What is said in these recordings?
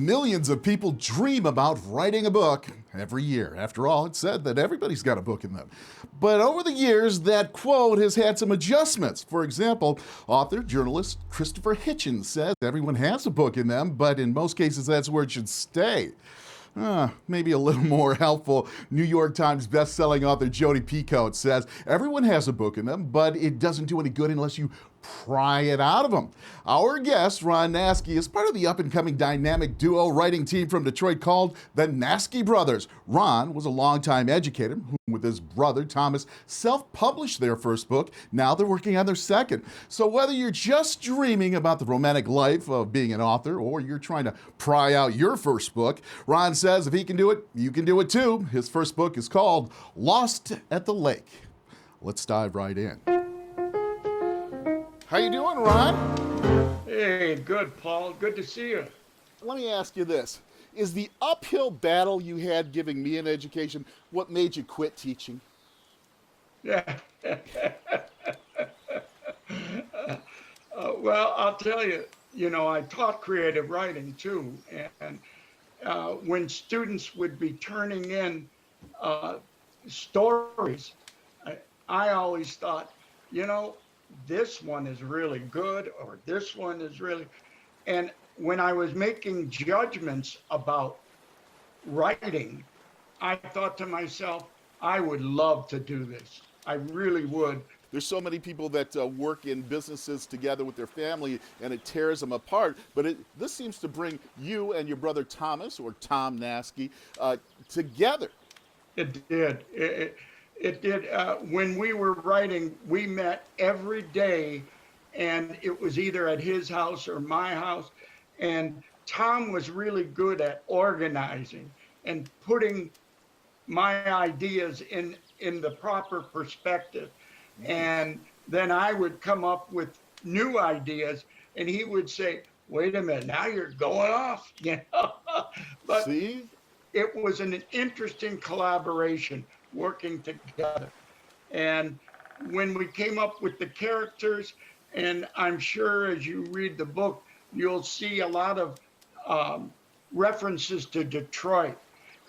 Millions of people dream about writing a book every year. After all, it's said that everybody's got a book in them. But over the years, that quote has had some adjustments. For example, author, journalist Christopher Hitchens says everyone has a book in them, but in most cases, that's where it should stay. Maybe a little more helpful. New York Times bestselling author Jodi Picoult says everyone has a book in them, but it doesn't do any good unless you pry it out of them. Our guest, Ron Naski, is part of the up-and-coming dynamic duo writing team from Detroit called the Naski Brothers. Ron was a longtime educator who, with his brother Thomas, self-published their first book. Now they're working on their second. So whether you're just dreaming about the romantic life of being an author or you're trying to pry out your first book, Ron says if he can do it, you can do it too. His first book is called Lost at the Lake. Let's dive right in. How you doing, Ron? Hey, good, Paul. Good to see you. Let me ask you this. Is the uphill battle you had giving me an education what made you quit teaching? Yeah. Well, I'll tell you, I taught creative writing too. And when students would be turning in stories, I always thought, this one is really good, or this one is really, and when I was making judgments about writing, I thought to myself, I would love to do this. I really would. There's so many people that work in businesses together with their family, and it tears them apart. But this seems to bring you and your brother Thomas, or Tom Naski, together. It did. It did. When we were writing, we met every day, and it was either at his house or my house. And Tom was really good at organizing and putting my ideas in the proper perspective. And then I would come up with new ideas, and he would say, wait a minute, now you're going off. But See? It was an interesting collaboration, working together. And when we came up with the characters, and I'm sure as you read the book, you'll see a lot of references to Detroit.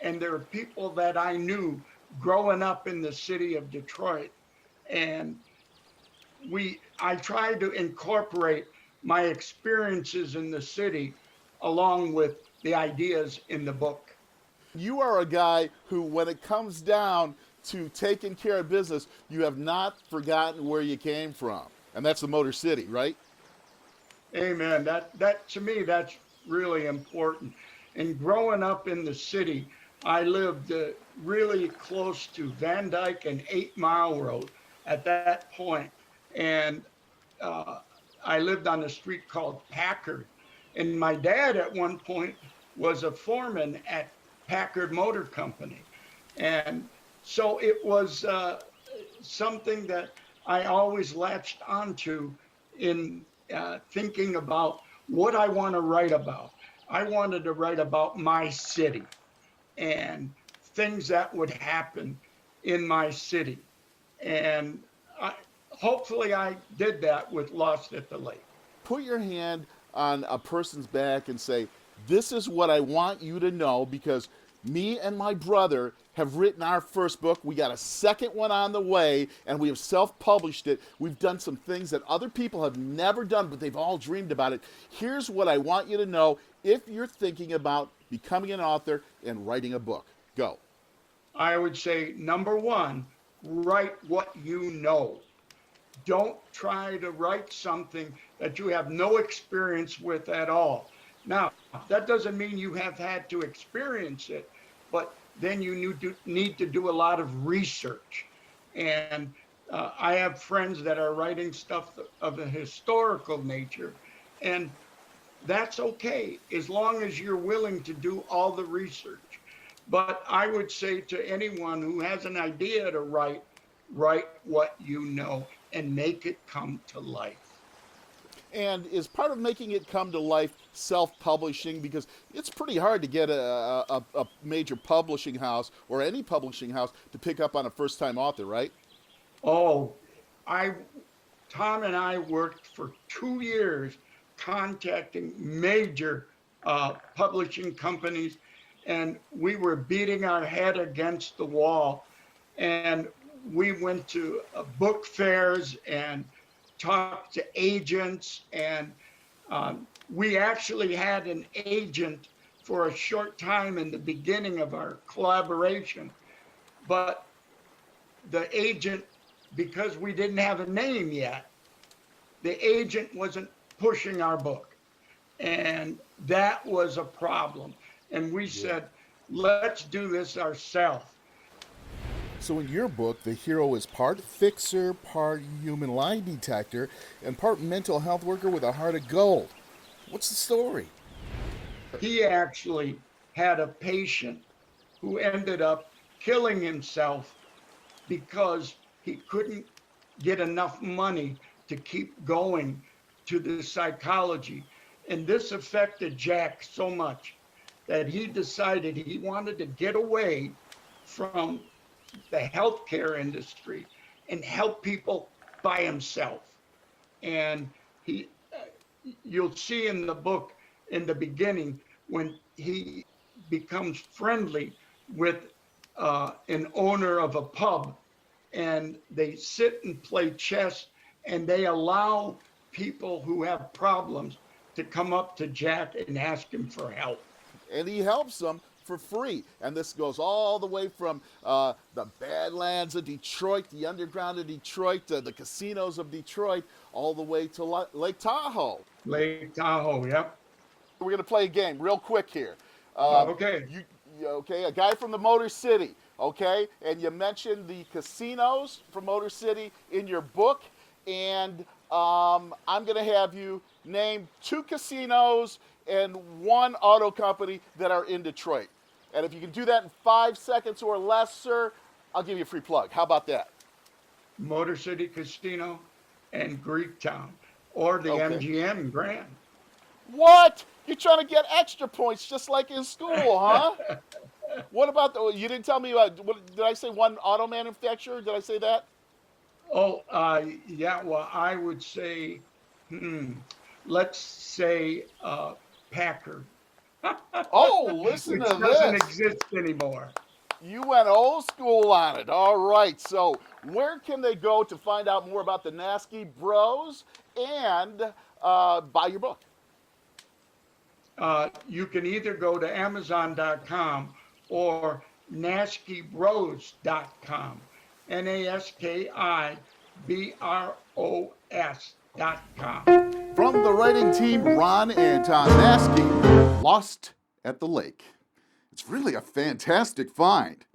And there are people that I knew growing up in the city of Detroit. And I tried to incorporate my experiences in the city along with the ideas in the book. You are a guy who, when it comes down to taking care of business, you have not forgotten where you came from. And that's the Motor City, right? Amen. That to me, that's really important. And growing up in the city, I lived really close to Van Dyke and 8 Mile Road at that point. And I lived on a street called Packard. And my dad at one point was a foreman at Packard Motor Company. And so it was something that I always latched onto in thinking about what I want to write about. I wanted to write about my city and things that would happen in my city. And hopefully I did that with Lost at the Lake. Put your hand on a person's back and say, this is what I want you to know, because me and my brother have written our first book. We got a second one on the way, and we have self-published it. We've done some things that other people have never done, but they've all dreamed about it. Here's what I want you to know if you're thinking about becoming an author and writing a book. Go. I would say, number one, write what you know. Don't try to write something that you have no experience with at all. Now, that doesn't mean you have had to experience it, but then you need to do a lot of research. And I have friends that are writing stuff of a historical nature, and that's okay, as long as you're willing to do all the research. But I would say to anyone who has an idea to write what you know and make it come to life. And is part of making it come to life self-publishing? Because it's pretty hard to get a major publishing house or any publishing house to pick up on a first-time author, right? Oh, Tom and I worked for 2 years contacting major publishing companies, and we were beating our head against the wall. And we went to book fairs and talked to agents, and we actually had an agent for a short time in the beginning of our collaboration. But the agent, because we didn't have a name yet, the agent wasn't pushing our book. And that was a problem. And we said, let's do this ourselves. So in your book, the hero is part fixer, part human lie detector, and part mental health worker with a heart of gold. What's the story? He actually had a patient who ended up killing himself because he couldn't get enough money to keep going to the psychology. And this affected Jack so much that he decided he wanted to get away from the healthcare industry and help people by himself. And he, you'll see in the book in the beginning when he becomes friendly with an owner of a pub, and they sit and play chess, and they allow people who have problems to come up to Jack and ask him for help. And he helps them for free. And this goes all the way from the Badlands of Detroit, the underground of Detroit, the casinos of Detroit, all the way to Lake Tahoe. Lake Tahoe, yep. We're going to play a game real quick here. Okay. Okay, a guy from the Motor City, okay? And you mentioned the casinos from Motor City in your book. And I'm going to have you name 2 casinos and 1 auto company that are in Detroit. And if you can do that in 5 seconds or less, sir, I'll give you a free plug. How about that? Motor City Casino and Greektown, or the MGM Grand. What? You're trying to get extra points just like in school, huh? What about you didn't tell me, did I say 1 auto manufacturer? Did I say that? Oh, yeah, well, I would say, let's say Packard. Oh, listen Which to doesn't this. exist anymore. You went old school on it. All right. So where can they go to find out more about the Naski Bros and buy your book? You can either go to Amazon.com or NaskiBros.com. NaskiBros.com. From the writing team, Ron and Tom Naski, Lost at the Lake. It's really a fantastic find.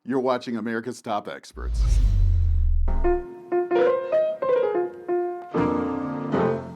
You're watching America's Top Experts.